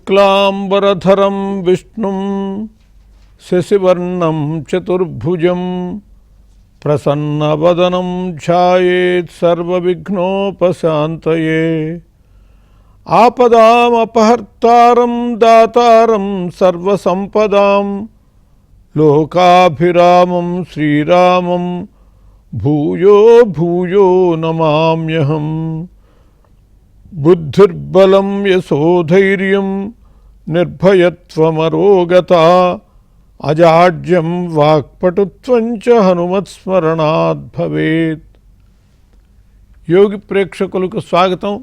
శుక్లాంబరధరం విష్ణుం శశివర్ణం చతుర్భుజం ప్రసన్నవదనం ధ్యాయేత్ సర్వవిఘ్నోపశాంతయే. ఆపదామపహర్తారం దాతారం సర్వసంపదాం లోకాభిరామం శ్రీరామం భూయో భూయో నమామ్యహం. బుద్ధిర్బలం యశోధైర్యం నిర్భయత్వమరోగతా అజాడ్యం వాక్పటుత్వం చ హనుమత్స్మరణాద్ భవేత్. యోగి ప్రేక్షకులకు స్వాగతం.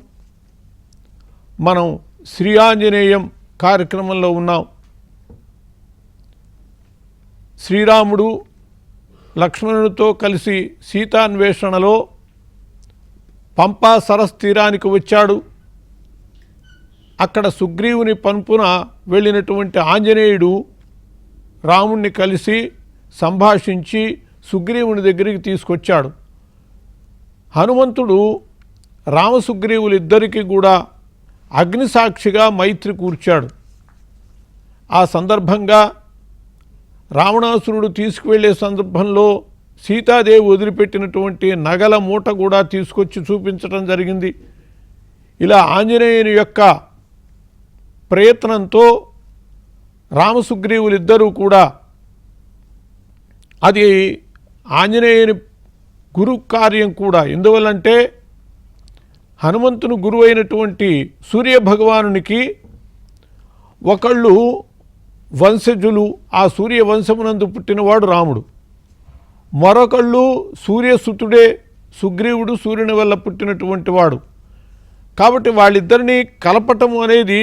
మనం శ్రీ ఆంజనేయం కార్యక్రమంలో ఉన్నాం. శ్రీరాముడు లక్ష్మణుడితో కలిసి సీతాన్వేషణలో పంపా సరస్ తీరానికి వచ్చాడు. అక్కడ సుగ్రీవుని పంపున వెళ్ళినటువంటి ఆంజనేయుడు రాముణ్ణి కలిసి సంభాషించి సుగ్రీవుని దగ్గరికి తీసుకొచ్చాడు. హనుమంతుడు రామసుగ్రీవులిద్దరికీ కూడా అగ్నిసాక్షిగా మైత్రి కూర్చాడు. ఆ సందర్భంగా రావణాసురుడు తీసుకువెళ్ళే సందర్భంలో సీతాదేవి వదిలిపెట్టినటువంటి నగల మూట కూడా తీసుకొచ్చి చూపించడం జరిగింది. ఇలా ఆంజనేయుని యొక్క ప్రయత్నంతో రామసుగ్రీవులిద్దరూ కూడా అది ఆంజనేయుని గురు కార్యం కూడా. ఎందువల్లంటే హనుమంతుని గురువు అయినటువంటి సూర్యభగవానునికి ఒకళ్ళు వంశజులు, ఆ సూర్య వంశమునందు పుట్టినవాడు రాముడు. మరొకళ్ళు సూర్యసుతుడే సుగ్రీవుడు, సూర్యుని వల్ల పుట్టినటువంటి వాడు. కాబట్టి వాళ్ళిద్దరినీ కలపటం అనేది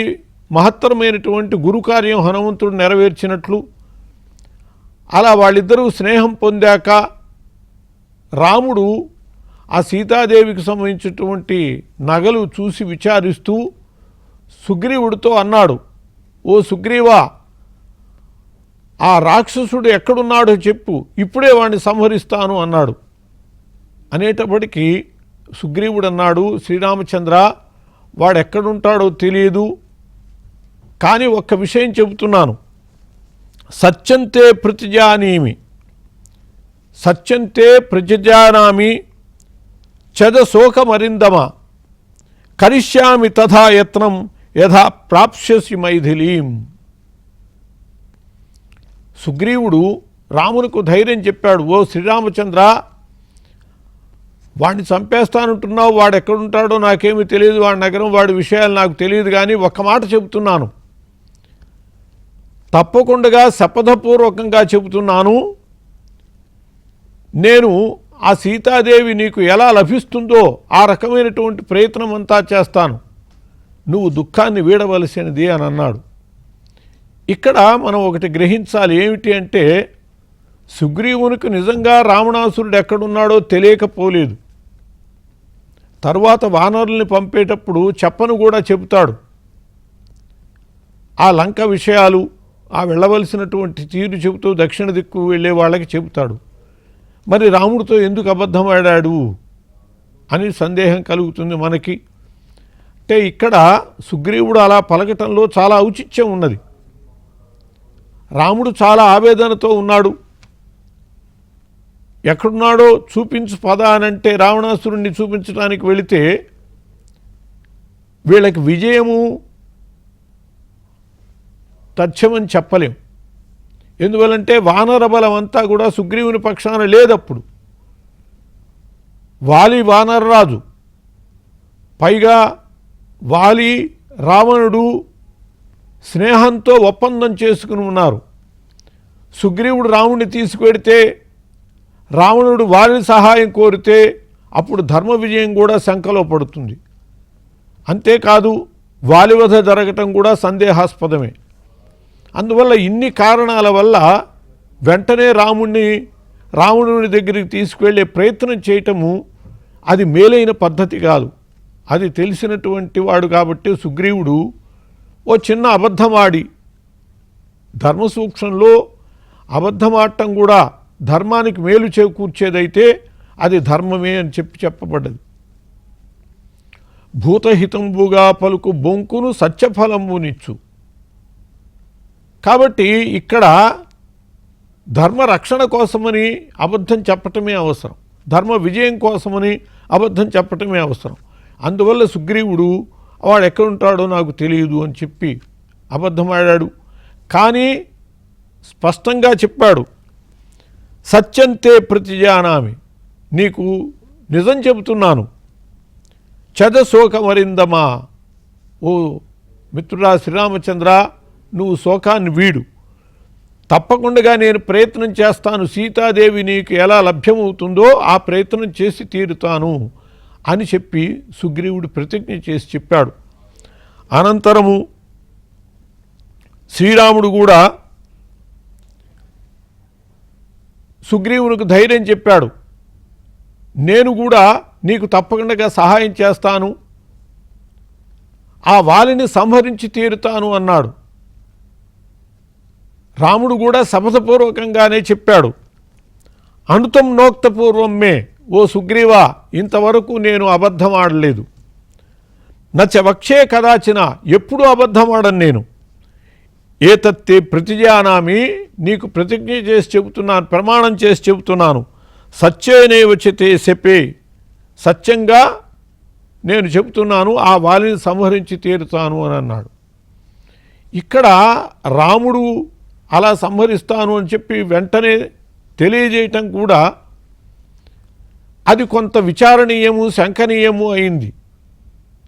మహత్తరమైనటువంటి గురుకార్యం హనుమంతుడు నెరవేర్చినట్లు. అలా వాళ్ళిద్దరూ స్నేహం పొందాక రాముడు ఆ సీతాదేవికి సంబంధించినటువంటి నగలు చూసి విచారిస్తూ సుగ్రీవుడితో అన్నాడు, ఓ సుగ్రీవా, ఆ రాక్షసుడు ఎక్కడున్నాడో చెప్పు, ఇప్పుడే వాడిని సంహరిస్తాను అన్నాడు. అనేటప్పటికీ సుగ్రీవుడు అన్నాడు, శ్రీరామచంద్ర, వాడెక్కడుంటాడో తెలియదు, కానీ ఒక్క విషయం చెబుతున్నాను. సత్యంతే ప్రతిజానీమి సత్యంతే ప్రతిజానామి చదశోకమరిందమ కరిష్యామి తథా యత్నం యథా ప్రాప్స్యసి మైథిలీం. సుగ్రీవుడు రామునికి ధైర్యం చెప్పాడు, ఓ శ్రీరామచంద్ర, వాడిని చంపేస్తానంటున్నావు, వాడు ఎక్కడుంటాడో నాకేమీ తెలియదు, వాడి నగరం, వాడి విషయాలు నాకు తెలియదు, కానీ ఒక్క మాట చెబుతున్నాను, తప్పకుండా శపథపూర్వకంగా చెబుతున్నాను, నేను ఆ సీతాదేవి నీకు ఎలా లభిస్తుందో ఆ రకమైనటువంటి ప్రయత్నం అంతా చేస్తాను, నువ్వు దుఃఖాన్ని వీడవలసినది అని అన్నాడు. ఇక్కడ మనం ఒకటి గ్రహించాలి. ఏమిటి అంటే సుగ్రీవునికి నిజంగా రావణాసురుడు ఎక్కడున్నాడో తెలియకపోలేదు. తరువాత వానరుల్ని పంపేటప్పుడు చెప్పను కూడా చెబుతాడు. ఆ లంక విషయాలు, ఆ వెళ్ళవలసినటువంటి తీరు చెబుతూ దక్షిణ దిక్కు వెళ్ళే వాళ్ళకి చెబుతాడు. మరి రాముడితో ఎందుకు అబద్ధం ఆడాడు అని సందేహం కలుగుతుంది మనకి. అంటే ఇక్కడ సుగ్రీవుడు అలా పలకటంలో చాలా ఔచిత్యం ఉన్నది. రాముడు చాలా ఆవేదనతో ఉన్నాడు. ఎక్కడున్నాడో చూపించు పద అనంటే రావణాసురుణ్ణి చూపించడానికి వెళితే వీళ్ళకి విజయము తథ్యమని చెప్పలేం. ఎందువల్లంటే వానర బలం అంతా కూడా సుగ్రీవుని పక్షాన లేదప్పుడు. వాలి వానరరాజు, పైగా వాలి రావణుడు స్నేహంతో ఒప్పందం చేసుకుని ఉన్నారు. సుగ్రీవుడు రాముడిని తీసుకువెడితే రావణుడు వాలి సహాయం కోరితే అప్పుడు ధర్మ విజయం కూడా శంకలో పడుతుంది. అంతేకాదు వాలివధ జరగటం కూడా సందేహాస్పదమే. అందువల్ల ఇన్ని కారణాల వల్ల వెంటనే రావణుని దగ్గరికి తీసుకువెళ్ళే ప్రయత్నం చేయటము అది మేలైన పద్ధతి కాదు. అది తెలిసినటువంటి వాడు కాబట్టి సుగ్రీవుడు ఓ చిన్న అబద్ధమాడి, ధర్మ సూక్ష్మంలో అబద్ధమాడటం కూడా ధర్మానికి మేలు చేకూర్చేదైతే అది ధర్మమే అని చెప్పబడ్డది. భూతహితంబుగా పలుకు బొంకును సత్యఫలంబునిచ్చు. కాబట్టి ఇక్కడ ధర్మ రక్షణ కోసమని అబద్ధం చెప్పటమే అవసరం, ధర్మ విజయం కోసమని అబద్ధం చెప్పటమే అవసరం. అందువల్ల సుగ్రీవుడు వాడు ఎక్కడుంటాడో నాకు తెలియదు అని చెప్పి అబద్ధమాడాడు. కానీ స్పష్టంగా చెప్పాడు, సత్యంతే ప్రతిజానామి, నీకు నిజం చెబుతున్నాను. చదశోకమరిందమా, ఓ మిత్రుడా శ్రీరామచంద్ర, నువ్వు శోకాన్ని వీడు, తప్పకుండా నేను ప్రయత్నం చేస్తాను, సీతాదేవి నీకు ఎలా లభ్యమవుతుందో ఆ ప్రయత్నం చేసి తీరుతాను అని చెప్పి సుగ్రీవుడు ప్రతిజ్ఞ చేసి చెప్పాడు. అనంతరము శ్రీరాముడు కూడా సుగ్రీవునికి ధైర్యం చెప్పాడు, నేను కూడా నీకు తప్పకుండా సహాయం చేస్తాను, ఆ వాలిని సంహరించి తీరుతాను అన్నాడు. రాముడు కూడా శపథపూర్వకంగానే చెప్పాడు, అనుతం నోక్తపూర్వం మే, ఓ సుగ్రీవా, ఇంతవరకు నేను అబద్ధం ఆడలేదు. నచ వక్షే కదాచిన, ఎప్పుడూ అబద్ధం ఆడను నేను. ఏతత్తే ప్రతిజానామి, నీకు ప్రతిజ్ఞ చేసి చెబుతున్నాను, ప్రమాణం చేసి చెబుతున్నాను. సత్యేనేవచతే శపే, సత్యంగా నేను చెబుతున్నాను, ఆ వాలిని సంహరించి తీరుతాను అని అన్నాడు. ఇక్కడ రాముడు అలా సంహరిస్తాను అని చెప్పి వెంటనే తెలియజేయటం కూడా అది కొంత విచారణీయము, శంకనీయము అయింది.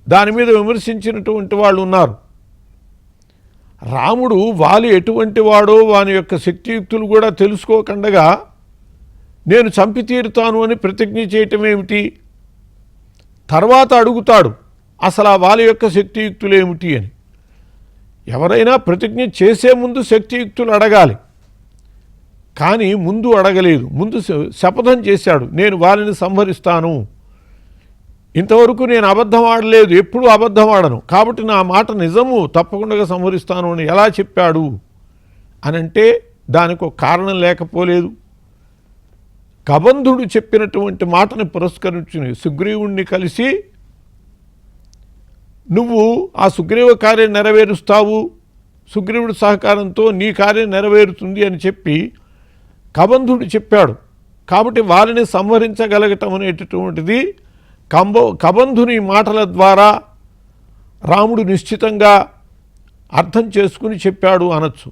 దాని మీద విమర్శించినటువంటి వాళ్ళు ఉన్నారు. రాముడు వాలి ఎటువంటి వాడో వాని యొక్క శక్తియుక్తులు కూడా తెలుసుకోకుండా నేను చంపి తీరుతాను అని ప్రతిజ్ఞ చేయటం ఏమిటి? తర్వాత అడుగుతాడు అసలు ఆ వాలి యొక్క శక్తియుక్తులు ఏమిటి అని. ఎవరైనా ప్రతిజ్ఞ చేసే ముందు శక్తియుక్తులు అడగాలి, కానీ ముందు అడగలేదు. ముందు శపథం చేశాడు, నేను వాలిని సంహరిస్తాను, ఇంతవరకు నేను అబద్ధం ఆడలేదు, ఎప్పుడూ అబద్ధం ఆడను, కాబట్టి నా మాట నిజము, తప్పకుండా సంహరిస్తాను అని ఎలా చెప్పాడు అనంటే దానికి ఒక కారణం లేకపోలేదు. కబంధుడు చెప్పినటువంటి మాటని పురస్కరించుని సుగ్రీవుణ్ణి కలిసి, నువ్వు ఆ సుగ్రీవ కార్యం నెరవేరుస్తావు, సుగ్రీవుడి సహకారంతో నీ కార్యం నెరవేరుతుంది అని చెప్పి కబంధుడు చెప్పాడు. కాబట్టి వారిని సంహరించగలగటం అనేటటువంటిది కబంధుని మాటల ద్వారా రాముడు నిశ్చితంగా అర్థం చేసుకుని చెప్పాడు అనొచ్చు.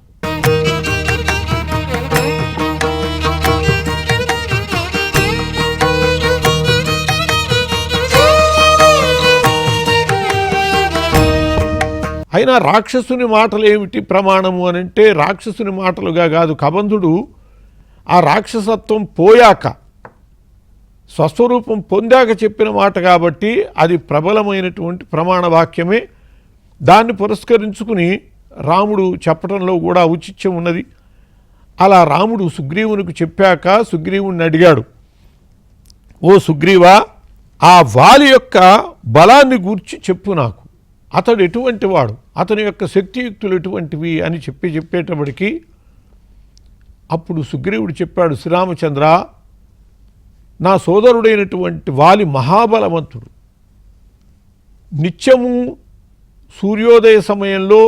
అయినా రాక్షసుని మాటలు ఏమిటి ప్రమాణము అని అంటే, రాక్షసుని మాటలుగా కాదు, కబంధుడు ఆ రాక్షసత్వం పోయాక స్వస్వరూపం పొందాక చెప్పిన మాట కాబట్టి అది ప్రబలమైనటువంటి ప్రమాణ వాక్యమే. దాన్ని పురస్కరించుకుని రాముడు చెప్పడంలో కూడా ఔచిత్యం ఉన్నది. అలా రాముడు సుగ్రీవునికి చెప్పాక సుగ్రీవుని అడిగాడు, ఓ సుగ్రీవా, ఆ వాలి యొక్క బలాన్ని గూర్చి చెప్పు నాకు, అతడు ఎటువంటి వాడు, అతని యొక్క శక్తియుక్తులు ఎటువంటివి అని చెప్పేటప్పటికీ అప్పుడు సుగ్రీవుడు చెప్పాడు, శ్రీరామచంద్ర, నా సోదరుడైనటువంటి వాలి మహాబలవంతుడు. నిత్యము సూర్యోదయ సమయంలో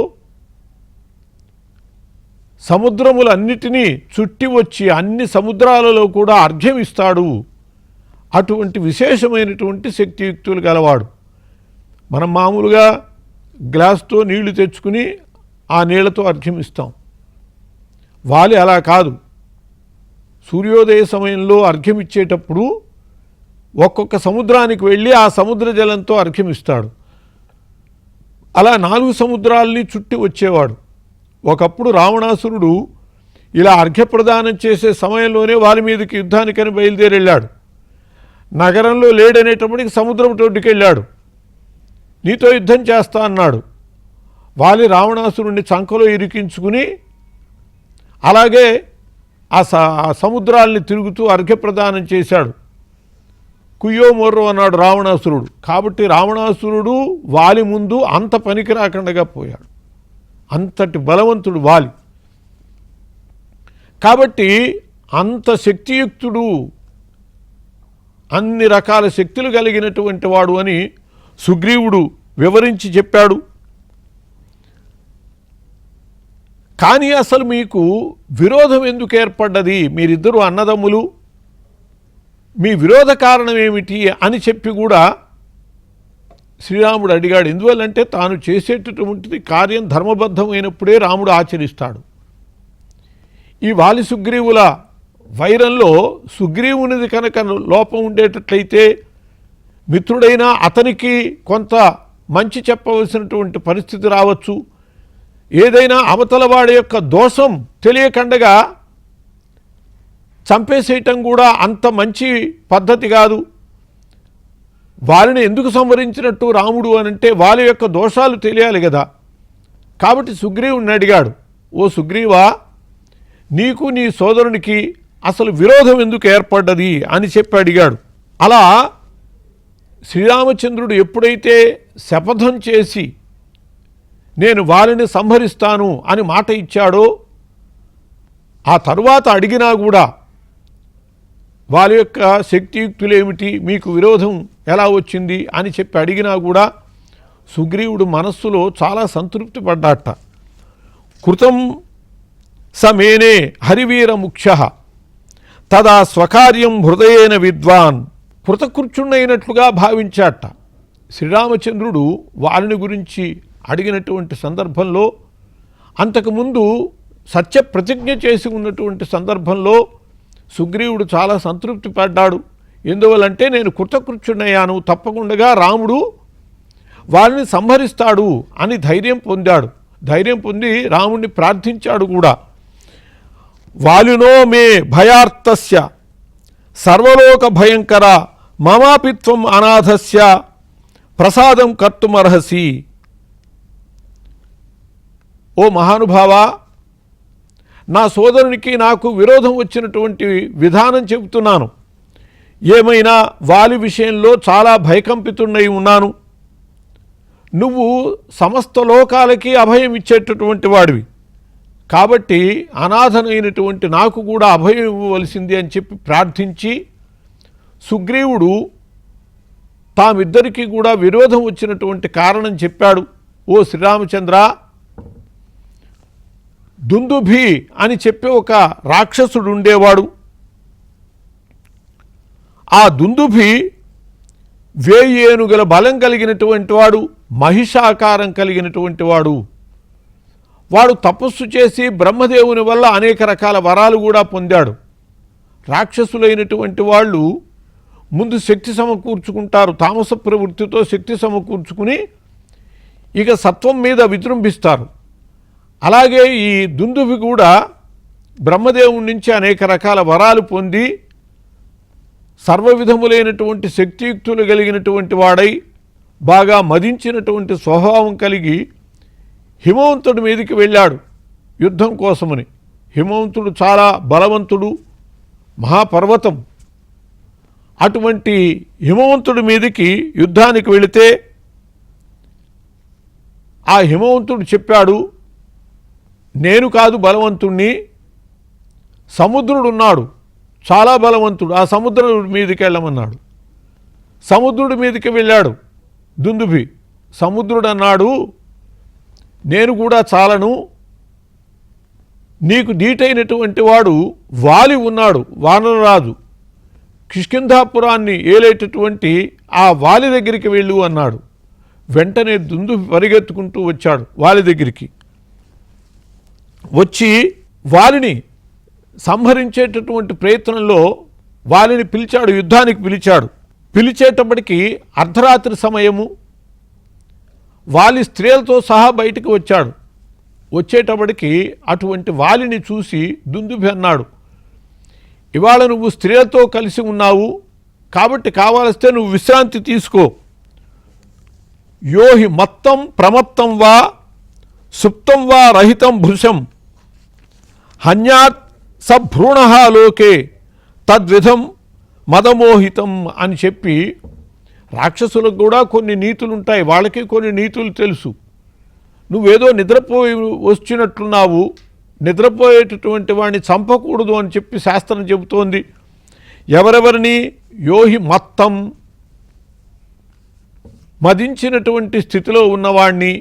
సముద్రములన్నిటినీ చుట్టి వచ్చి అన్ని సముద్రాలలో కూడా అర్ఘ్యమిస్తాడు. అటువంటి విశేషమైనటువంటి శక్తియుక్తులు గలవాడు. మనం మామూలుగా గ్లాస్తో నీళ్లు తెచ్చుకుని ఆ నీళ్లతో అర్ఘ్యమిస్తాం. వాలి అలా కాదు. సూర్యోదయ సమయంలో అర్ఘ్యమిచ్చేటప్పుడు ఒక్కొక్క సముద్రానికి వెళ్ళి ఆ సముద్ర జలంతో అర్ఘ్యమిస్తాడు. అలా 4 సముద్రాలని చుట్టి వచ్చేవాడు. ఒకప్పుడు రావణాసురుడు ఇలా అర్ఘ్యప్రదానం చేసే సమయంలోనే వాలి మీదకి యుద్ధానికని బయలుదేరి వెళ్ళాడు. నగరంలో లేడనేటప్పటికి సముద్రం ఒడ్డుకి వెళ్ళాడు. నీతో యుద్ధం చేస్తా అన్నాడు. వాలి రావణాసురుణ్ణి చంకలో ఇరికించుకుని అలాగే ఆ సముద్రాల్ని తిరుగుతూ అర్ఘ్యప్రదానం చేశాడు. కుయ్యో మొర్రో అన్నాడు రావణాసురుడు. కాబట్టి రావణాసురుడు వాలి ముందు అంత పనికి రాకుండా పోయాడు. అంతటి బలవంతుడు వాలి. కాబట్టి అంత శక్తియుక్తుడు, అన్ని రకాల శక్తులు కలిగినటువంటి వాడు అని సుగ్రీవుడు వివరించి చెప్పాడు. కానీ అసలు మీకు విరోధం ఎందుకు ఏర్పడ్డది? మీరిద్దరూ అన్నదమ్ములు, మీ విరోధ కారణం ఏమిటి అని చెప్పి కూడా శ్రీరాముడు అడిగాడు. ఎందువల్లంటే తాను చేసేటటువంటిది కార్యం ధర్మబద్ధమైనప్పుడే రాముడు ఆచరిస్తాడు. ఈ వాలి సుగ్రీవుల వైరంలో సుగ్రీవునిది కనుక లోపం ఉండేటట్లయితే మిత్రుడైనా అతనికి కొంత మంచి చెప్పవలసినటువంటి పరిస్థితి రావచ్చు. ఏదైనా అవతల వాడి యొక్క దోషం తెలియకండగా చంపేసేయటం కూడా అంత మంచి పద్ధతి కాదు. వారిని ఎందుకు సంవరించినట్టు రాముడు అనంటే వాళ్ళ యొక్క దోషాలు తెలియాలి కదా. కాబట్టి సుగ్రీవుని అడిగాడు, ఓ సుగ్రీవా, నీకు నీ సోదరునికి అసలు విరోధం ఎందుకు ఏర్పడ్డది అని చెప్పి అడిగాడు. అలా శ్రీరామచంద్రుడు ఎప్పుడైతే శపథం చేసి నేను వారిని సంహరిస్తాను అని మాట ఇచ్చాడో, ఆ తరువాత అడిగినా కూడా వారి యొక్క శక్తియుక్తులేమిటి, మీకు విరోధం ఎలా వచ్చింది అని చెప్పి అడిగినా కూడా సుగ్రీవుడు మనస్సులో చాలా సంతృప్తి పడ్డాట. కృతం సమేనే హరివీర ముఖ్య తదా స్వకార్యం హృదయేన విద్వాన్. కృతకృత్యుడైనట్లుగా భావించాట. శ్రీరామచంద్రుడు వారిని గురించి అడిగినటువంటి సందర్భంలో, అంతకుముందు సత్య ప్రతిజ్ఞ చేసి ఉన్నటువంటి సందర్భంలో సుగ్రీవుడు చాలా సంతృప్తి పడ్డాడు. ఎందువల్లంటే నేను కృతకృత్యుడయ్యాను, తప్పకుండా రాముడు వారిని సంహరిస్తాడు అని ధైర్యం పొందాడు. ధైర్యం పొంది రాముడిని ప్రార్థించాడు కూడా. వాలినో మే భయార్తస్య సర్వలోక భయంకర మమాపిత్వం అనాథస్య ప్రసాదం కర్తుమర్హసి. ఓ మహానుభావా, నా సోదరునికి నాకు విరోధం వచ్చినటువంటి విధానం చెబుతున్నాను. ఏమైనా వాలి విషయంలో చాలా భయకంపితున్నై ఉన్నాను. నువ్వు సమస్త లోకాలకి అభయం ఇచ్చేటటువంటి వాడివి కాబట్టి అనాథనైనటువంటి నాకు కూడా అభయం ఇవ్వవలసింది అని చెప్పి ప్రార్థించి, సుగ్రీవుడు తామిద్దరికీ కూడా విరోధం వచ్చినటువంటి కారణం చెప్పాడు. ఓ శ్రీరామచంద్ర, దుందుభి అని చెప్పి ఒక రాక్షసుడు ఉండేవాడు. ఆ దుందుభి 1000 ఏనుగుల బలం కలిగినటువంటి వాడు, మహిషాకారం కలిగినటువంటి వాడు. వాడు తపస్సు చేసి బ్రహ్మదేవుని వల్ల అనేక రకాల వరాలు కూడా పొందాడు. రాక్షసులైనటువంటి వాళ్ళు ముందు శక్తి సమకూర్చుకుంటారు, తామస ప్రవృత్తితో శక్తి సమకూర్చుకుని ఇక సత్వం మీద విజృంభిస్తారు. అలాగే ఈ దుందుభి కూడా బ్రహ్మదేవుని నుంచి అనేక రకాల వరాలు పొంది సర్వవిధములైనటువంటి శక్తియుక్తులు కలిగినటువంటి వాడై బాగా మదించినటువంటి స్వభావం కలిగి హిమవంతుడి మీదకి వెళ్ళాడు యుద్ధం కోసమని. హిమవంతుడు చాలా బలవంతుడు, మహాపర్వతం. అటువంటి హిమవంతుడి మీదకి యుద్ధానికి వెళితే ఆ హిమవంతుడు చెప్పాడు, నేను కాదు బలవంతుణ్ణి, సముద్రుడున్నాడు చాలా బలవంతుడు, ఆ సముద్రుడి మీదకి వెళ్ళమన్నాడు. సముద్రుడి మీదకి వెళ్ళాడు దుందుభి. సముద్రుడు అన్నాడు, నేను కూడా చాలను, నీకు దీటైనటువంటి వాడు వాలి ఉన్నాడు, వానరరాజు, కిష్కింధాపురాన్ని ఏలేటటువంటి ఆ వాలి దగ్గరికి వెళ్ళు అన్నాడు. వెంటనే దుందుభి పరిగెత్తుకుంటూ వచ్చాడు వాలి దగ్గరికి. వచ్చి వాలిని సంహరించేటటువంటి ప్రయత్నంలో వాలిని పిలిచాడు, యుద్ధానికి పిలిచాడు. పిలిచేటప్పటికి అర్ధరాత్రి సమయము. వాలి స్త్రీలతో సహా బయటికి వచ్చాడు. వచ్చేటప్పటికి అటువంటి వాలిని చూసి దుందుభి అన్నాడు, ఇవాళ నువ్వు స్త్రీలతో కలిసి ఉన్నావు కాబట్టి కావాల్స్తే నువ్వు విశ్రాంతి తీసుకో. యోహి మత్తం ప్రమత్తం వా సుప్తం వా రహితం భృశం హన్యాత్ సభ్రూణ లోకే తద్విధం మదమోహితం అని చెప్పి, రాక్షసులకు కూడా కొన్ని నీతులు ఉంటాయి, వాళ్ళకి కొన్ని నీతులు తెలుసు. నువ్వేదో నిద్రపోయి వచ్చినట్లున్నావు, నిద్రపోయేటటువంటి వాడిని చంపకూడదు అని చెప్పి శాస్త్రం చెబుతోంది. ఎవరెవరిని? యోహి మత్తం, మదించినటువంటి స్థితిలో ఉన్నవాణ్ణి,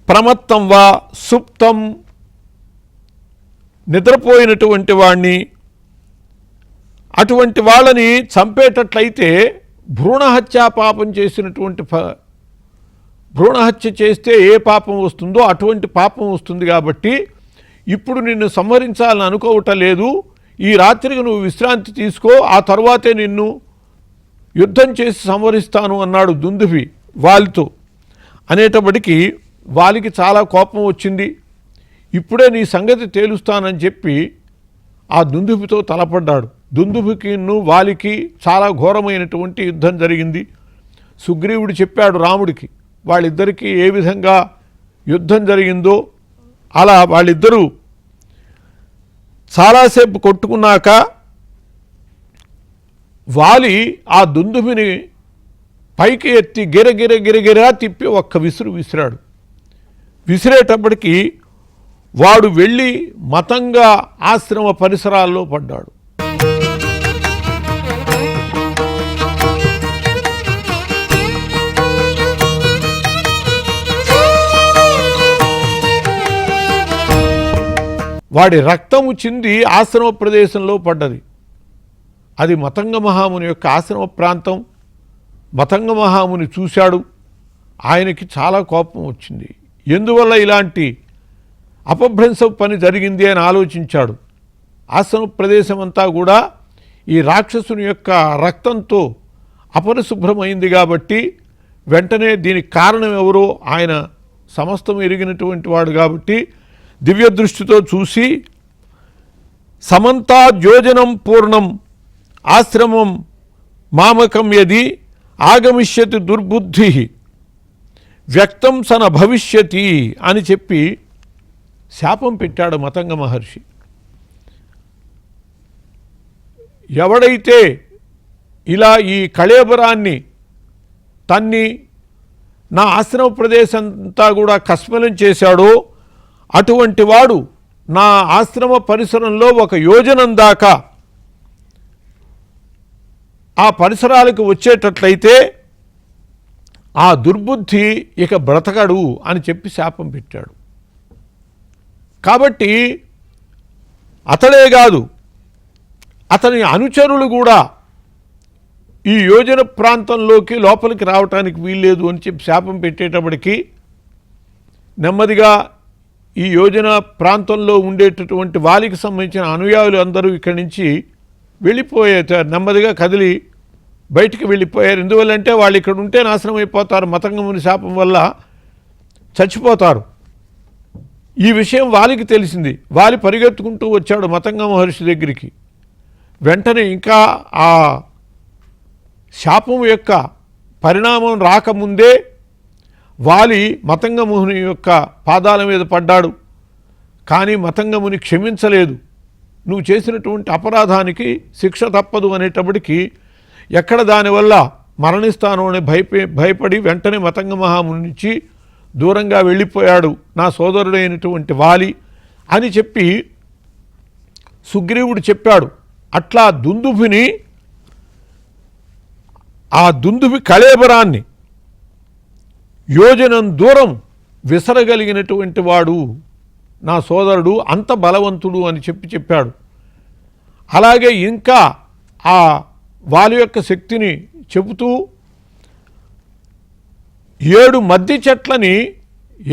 ప్రమత్తం వా సుప్తం, నిద్రపోయినటువంటి వాణ్ణి, అటువంటి వాళ్ళని చంపేటట్లయితే భ్రూణహత్యా పాపం చేసినటువంటి భ్రూణహత్య చేస్తే ఏ పాపం వస్తుందో అటువంటి పాపం వస్తుంది. కాబట్టి ఇప్పుడు నిన్ను సంహరించాలని అనుకోవటం లేదు, ఈ రాత్రికి నువ్వు విశ్రాంతి తీసుకో, ఆ తర్వాతే నిన్ను యుద్ధం చేసి సంహరిస్తాను అన్నాడు దుందుభి వాలితో. అనేటప్పటికీ వాలికి చాలా కోపం వచ్చింది. ఇప్పుడే నీ సంగతి తేలుస్తానని చెప్పి ఆ దుందుభితో తలపడ్డాడు. దుందుభికి వాలికి చాలా ఘోరమైనటువంటి యుద్ధం జరిగింది. సుగ్రీవుడు చెప్పాడు రాముడికి వాళ్ళిద్దరికీ ఏ విధంగా యుద్ధం జరిగిందో. అలా వాళ్ళిద్దరూ చాలాసేపు కొట్టుకున్నాక వాలి ఆ దుందుభిని పైకి ఎత్తి గిరగిరా తిప్పి ఒక్క విసిరాడు. విసిరేటప్పటికీ వాడు వెళ్ళి మతంగా ఆశ్రమ పరిసరాల్లో పడ్డాడు. వాడి రక్తము చింది ఆశ్రమ ప్రదేశంలో పడ్డది. అది మతంగ మహాముని యొక్క ఆశ్రమ ప్రాంతం. మతంగ మహాముని చూశాడు. ఆయనకి చాలా కోపం వచ్చింది. ఎందువల్ల ఇలాంటి అపభ్రంశ పని జరిగింది అని ఆలోచించాడు. ఆశ్రమ ప్రదేశం అంతా కూడా ఈ రాక్షసుని యొక్క రక్తంతో అపరిశుభ్రమైంది కాబట్టి వెంటనే దీనికి కారణం ఎవరో ఆయన సమస్తం ఎరిగినటువంటి వాడు కాబట్టి దివ్య దృష్టితో చూసి సమంతాద్యోజనం పూర్ణం ఆశ్రమం మామకం యది ఆగమిష్యతి దుర్బుద్ధి వ్యక్తం సన భవిష్యతి అని చెప్పి శాపం పెట్టాడు మతంగ మహర్షి. ఎవడైతే ఇలా ఈ కళేబరాన్ని తన్ని నా ఆశ్రమ ప్రదేశంతా కూడా కస్మలం చేశాడో అటువంటి వాడు నా ఆశ్రమ పరిసరంలో 1 యోజనం దాకా ఆ పరిసరాలకు వచ్చేటట్లయితే ఆ దుర్బుద్ధి ఇక బ్రతకడు అని చెప్పి శాపం పెట్టాడు. కాబట్టి అతడే కాదు అతని అనుచరులు కూడా ఈ యోజన ప్రాంతంలోకి లోపలికి రావటానికి వీల్లేదు అని చెప్పి శాపం పెట్టేటప్పటికీ నెమ్మదిగా ఈ యోజన ప్రాంతంలో ఉండేటటువంటి వాలికి సంబంధించిన అనుయాయులు అందరూ ఇక్కడి నుంచి వెళ్ళిపోయారు. నెమ్మదిగా కదిలి బయటికి వెళ్ళిపోయారు. ఎందువల్లంటే వాళ్ళు ఇక్కడ ఉంటే నాశనం అయిపోతారు, మతంగముని శాపం వల్ల చచ్చిపోతారు. ఈ విషయం వాలికి తెలిసింది. వాలి పరిగెత్తుకుంటూ వచ్చాడు మతంగ మహర్షి దగ్గరికి. వెంటనే ఇంకా ఆ శాపం యొక్క పరిణామం రాకముందే వాలి మతంగముని యొక్క పాదాల మీద పడ్డాడు. కానీ మతంగముని క్షమించలేదు. నువ్వు చేసినటువంటి అపరాధానికి శిక్ష తప్పదు అనేటప్పటికీ ఎక్కడ దానివల్ల మరణిస్తాను అని భయపడి వెంటనే మతంగ మహాముని నుంచి దూరంగా వెళ్ళిపోయాడు నా సోదరుడైనటువంటి వాలి అని చెప్పి సుగ్రీవుడు చెప్పాడు. అట్లా దుందుభిని ఆ దుందుభి కళేబరాన్ని యోజనం దూరం విసరగలిగినటువంటి వాడు నా సోదరుడు, అంత బలవంతుడు అని చెప్పాడు. అలాగే ఇంకా ఆ వాలి యొక్క శక్తిని చెబుతూ 7 మద్ది చెట్లని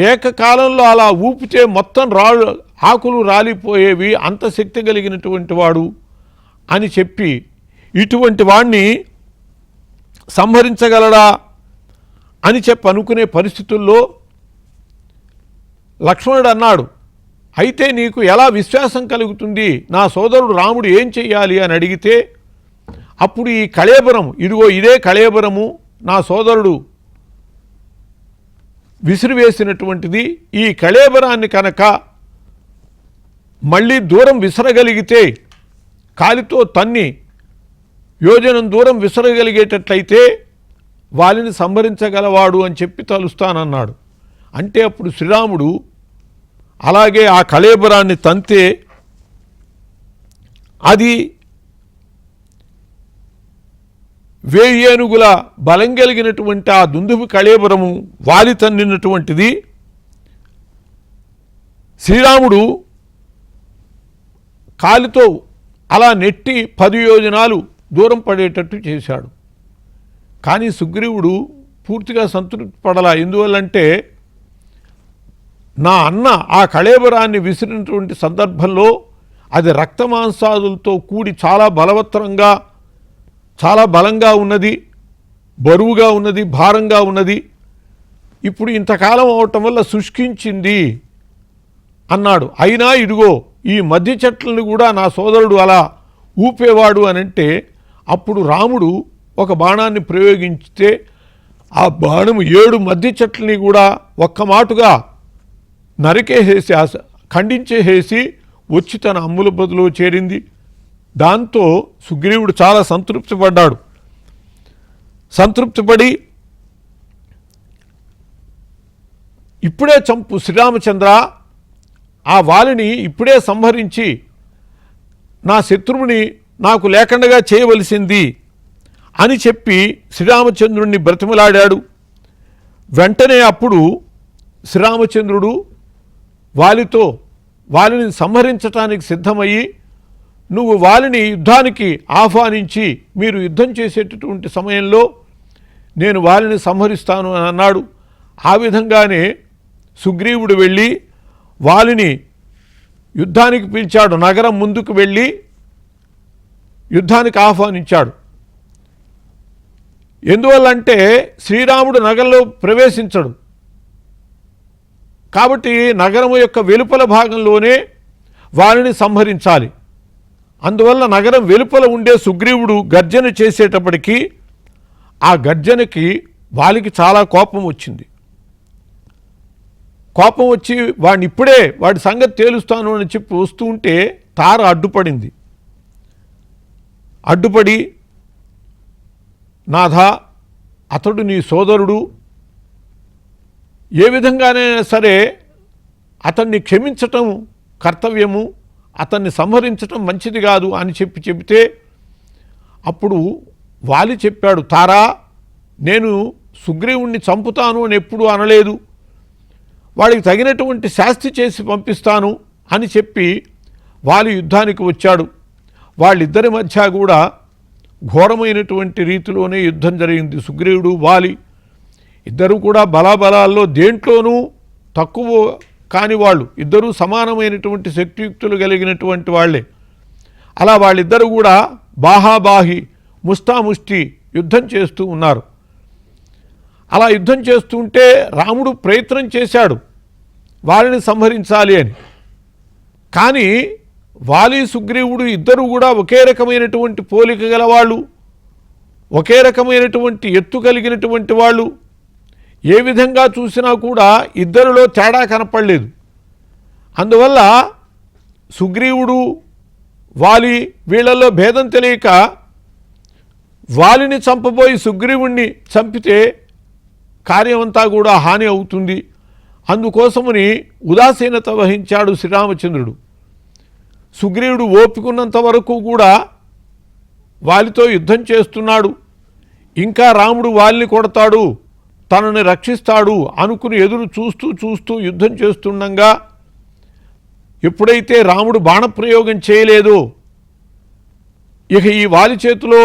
ఏకకాలంలో అలా ఊపితే మొత్తం ఆకులు రాలిపోయేవి, అంత శక్తి కలిగినటువంటి వాడు అని చెప్పి ఇటువంటి వాణ్ణి సంహరించగలడా అని చెప్పి అనుకునే పరిస్థితుల్లో లక్ష్మణుడు అన్నాడు, అయితే నీకు ఎలా విశ్వాసం కలుగుతుంది, నా సోదరుడు రాముడు ఏం చెయ్యాలి అని అడిగితే అప్పుడు ఈ కళేబరం, ఇదిగో ఇదే కళేబరము నా సోదరుడు విసిరివేసినటువంటిది, ఈ కళేబరాన్ని కనుక మళ్ళీ దూరం విసరగలిగితే కాలితో తన్ని యోజనం దూరం విసరగలిగేటట్లయితే వాలిని సంహరించగలవాడు అని చెప్పి తలుస్తానన్నాడు. అంటే అప్పుడు శ్రీరాముడు అలాగే ఆ కళేబరాన్ని తంతే అది 1000 ఏనుగుల బలం కలిగినటువంటి ఆ దుందుభి కళేబరము వాలి తన్నినటువంటిది. శ్రీరాముడు కాలితో అలా నెట్టి 10 యోజనాలు దూరం పడేటట్టు చేశాడు. కానీ సుగ్రీవుడు పూర్తిగా సంతృప్తి పడలా. ఎందువల్లంటే నా అన్న ఆ కళేబరాన్ని విసిరినటువంటి సందర్భంలో అది రక్తమాంసాదులతో కూడి చాలా బలవత్తరంగా, చాలా బలంగా ఉన్నది, బరువుగా ఉన్నది, భారంగా ఉన్నది. ఇప్పుడు ఇంతకాలం అవటం వల్ల శుష్కించింది అన్నాడు. అయినా ఇదిగో ఈ మధ్య చెట్లను కూడా నా సోదరుడు అలా ఊపేవాడు అనంటే అప్పుడు రాముడు ఒక బాణాన్ని ప్రయోగించితే ఆ బాణము 7 మధ్య చెట్లని కూడా ఒక్క మాటుగా నరికేసేసి ఖండించేసేసి వచ్చి తన అమ్ముల బదులో చేరింది. దాంతో సుగ్రీవుడు చాలా సంతృప్తిపడ్డాడు. సంతృప్తిపడి ఇప్పుడే చంపు శ్రీరామచంద్ర, ఆ వాలిని ఇప్పుడే సంహరించి నా శత్రువుని నాకు లేకుండా చేయవలసింది అని చెప్పి శ్రీరామచంద్రుణ్ణి బ్రతిమలాడాడు. వెంటనే అప్పుడు శ్రీరామచంద్రుడు వాలిని సంహరించటానికి సిద్ధమయ్యి, నువ్వు వాలిని యుద్ధానికి ఆహ్వానించి మీరు యుద్ధం చేసేటటువంటి సమయంలో నేను వాలిని సంహరిస్తాను అని అన్నాడు. ఆ విధంగానే సుగ్రీవుడు వెళ్ళి వాలిని యుద్ధానికి పిలిచాడు. నగరం ముందుకు వెళ్ళి యుద్ధానికి ఆహ్వానించాడు. ఎందువల్లంటే శ్రీరాముడు నగరంలో ప్రవేశించడు కాబట్టి నగరము యొక్క వెలుపల భాగంలోనే వారిని సంహరించాలి. అందువల్ల నగరం వెలుపల ఉండే సుగ్రీవుడు గర్జన చేసేటప్పటికీ ఆ గర్జనకి వాలికి చాలా కోపం వచ్చింది. కోపం వచ్చి వాడిని ఇప్పుడే వాడి సంగతి తేలుస్తాను అని చెప్పి వస్తూ ఉంటే తార అడ్డుపడింది. అడ్డుపడి, నాథా, అతడు నీ సోదరుడు, ఏ విధంగానైనా సరే అతన్ని క్షమించటం కర్తవ్యము, అతన్ని సంహరించటం మంచిది కాదు అని చెబితే అప్పుడు వాలి చెప్పాడు, తారా, నేను సుగ్రీవుణ్ణి చంపుతాను అని ఎప్పుడూ అనలేదు, వాడికి తగినటువంటి శాస్తి చేసి పంపిస్తాను అని చెప్పి వాలి యుద్ధానికి వచ్చాడు. వాళ్ళిద్దరి మధ్య కూడా ఘోరమైనటువంటి రీతిలోనే యుద్ధం జరిగింది. సుగ్రీవుడు వాలి ఇద్దరు కూడా బలాబలాల్లో దేంట్లోనూ తక్కువ కాని వాళ్ళు, ఇద్దరూ సమానమైనటువంటి శక్తియుక్తులు కలిగినటువంటి వాళ్ళే. అలా వాళ్ళిద్దరూ కూడా బాహాబాహి ముష్టాముష్టి యుద్ధం చేస్తూ ఉన్నారు. అలా యుద్ధం చేస్తుంటే రాముడు ప్రయత్నం చేశాడు వారిని సంహరించాలి అని. కానీ వాలి సుగ్రీవుడు ఇద్దరు కూడా ఒకే రకమైనటువంటి పోలిక గలవాళ్ళు, ఒకే రకమైనటువంటి ఎత్తు కలిగినటువంటి వాళ్ళు. ఏ విధంగా చూసినా కూడా ఇద్దరిలో తేడా కనపడలేదు. అందువల్ల సుగ్రీవుడు వాలి వీళ్ళల్లో భేదం తెలియక వాలిని చంపబోయి సుగ్రీవుణ్ణి చంపితే కార్యమంతా కూడా హాని అవుతుంది. అందుకోసమని ఉదాసీనత వహించాడు శ్రీరామచంద్రుడు. సుగ్రీవుడు ఓపికన్నంత వరకు కూడా వాలితో యుద్ధం చేస్తున్నాడు. ఇంకా రాముడు వాలిని కొడతాడు, తనని రక్షిస్తాడు అనుకుని ఎదురు చూస్తూ యుద్ధం చేస్తుండగా ఎప్పుడైతే రాముడు బాణప్రయోగం చేయలేదో, ఇక ఈ వాలి చేతిలో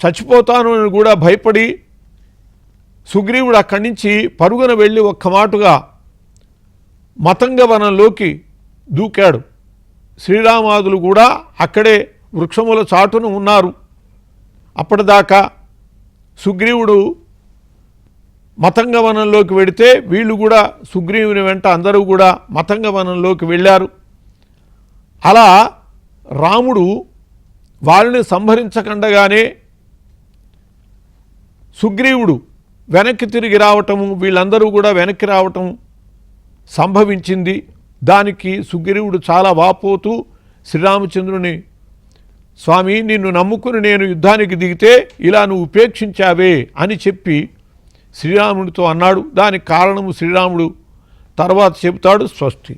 చచ్చిపోతాను అని కూడా భయపడి సుగ్రీవుడు అక్కడి నుంచి పరుగున వెళ్ళి ఒక్క మాటుగా మతంగ వనంలోకి దూకాడు. శ్రీరామాదులు కూడా అక్కడే వృక్షముల చాటున ఉన్నారు. అప్పటిదాకా సుగ్రీవుడు మతంగ వనంలోకి వెడితే వీళ్ళు కూడా సుగ్రీవుని వెంట అందరూ కూడా మతంగ వనంలోకి వెళ్ళారు. అలా రాముడు వాళ్ళని సంహరించకుండగానే సుగ్రీవుడు వెనక్కి తిరిగి రావటము, వీళ్ళందరూ కూడా వెనక్కి రావటం సంభవించింది. దానికి సుగ్రీవుడు చాలా వాపోతూ శ్రీరామచంద్రుని, స్వామి, నిన్ను నమ్ముకుని నేను యుద్ధానికి దిగితే ఇలా నువ్వు ఉపేక్షించావే అని చెప్పి శ్రీరాముడితో అన్నాడు. దానికి కారణము శ్రీరాముడు తర్వాత చెబుతాడు. స్వస్తి.